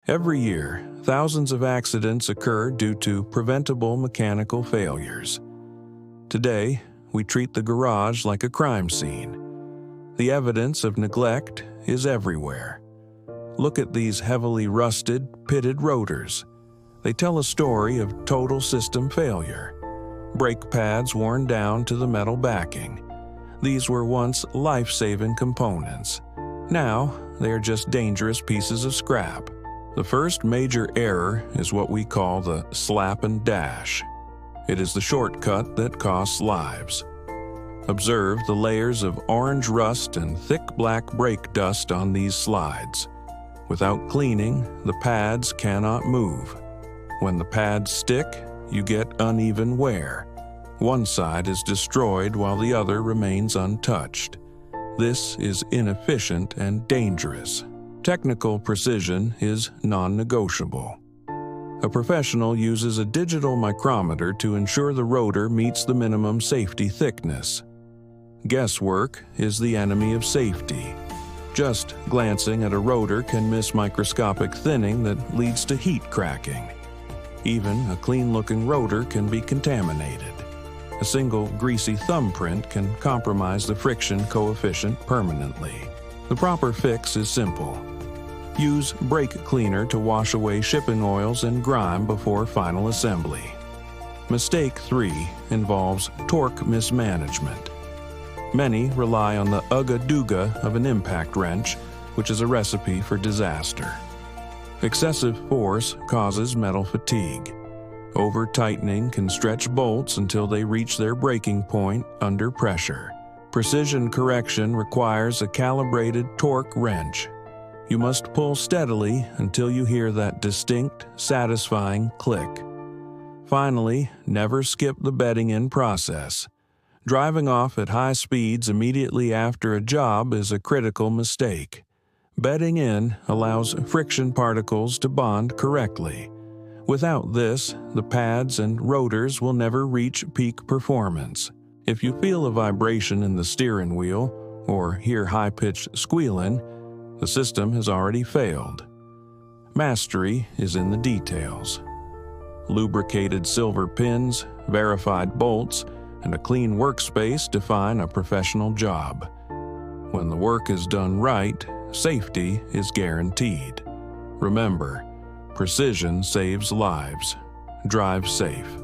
Every year, thousands of accidents occur due to preventable mechanical failures. Today, we treat the garage like a crime scene. The evidence of neglect is everywhere. Look at these heavily rusted, pitted rotors. They tell a story of total system failure. Brake pads worn down to the metal backing. These were once life-saving components. Now, they are just dangerous pieces of scrap. The first major error is what we call the slap and dash. It is the shortcut that costs lives. Observe the layers of orange rust and thick black brake dust on these slides. Without cleaning, the pads cannot move. When the pads stick, you get uneven wear. One side is destroyed while the other remains untouched. This is inefficient and dangerous. Technical precision is non-negotiable. A professional uses a digital micrometer to ensure the rotor meets the minimum safety thickness. Guesswork is the enemy of safety. Just glancing at a rotor can miss microscopic thinning that leads to heat cracking. Even a clean-looking rotor can be contaminated. A single greasy thumbprint can compromise the friction coefficient permanently. The proper fix is simple. Use brake cleaner to wash away shipping oils and grime before final assembly. Mistake 3 involves torque mismanagement. Many rely on the ugga-dugga of an impact wrench, which is a recipe for disaster. Excessive force causes metal fatigue. Over-tightening can stretch bolts until they reach their breaking point under pressure. Precision correction requires a calibrated torque wrench. You must pull steadily until you hear that distinct, satisfying click. Finally, never skip the bedding-in process. Driving off at high speeds immediately after a job is a critical mistake. Bedding in allows friction particles to bond correctly. Without this, the pads and rotors will never reach peak performance. If you feel a vibration in the steering wheel or hear high-pitched squealing, the system has already failed. Mastery is in the details. Lubricated silver pins, verified bolts, and a clean workspace define a professional job. When the work is done right, safety is guaranteed. Remember, precision saves lives. Drive safe.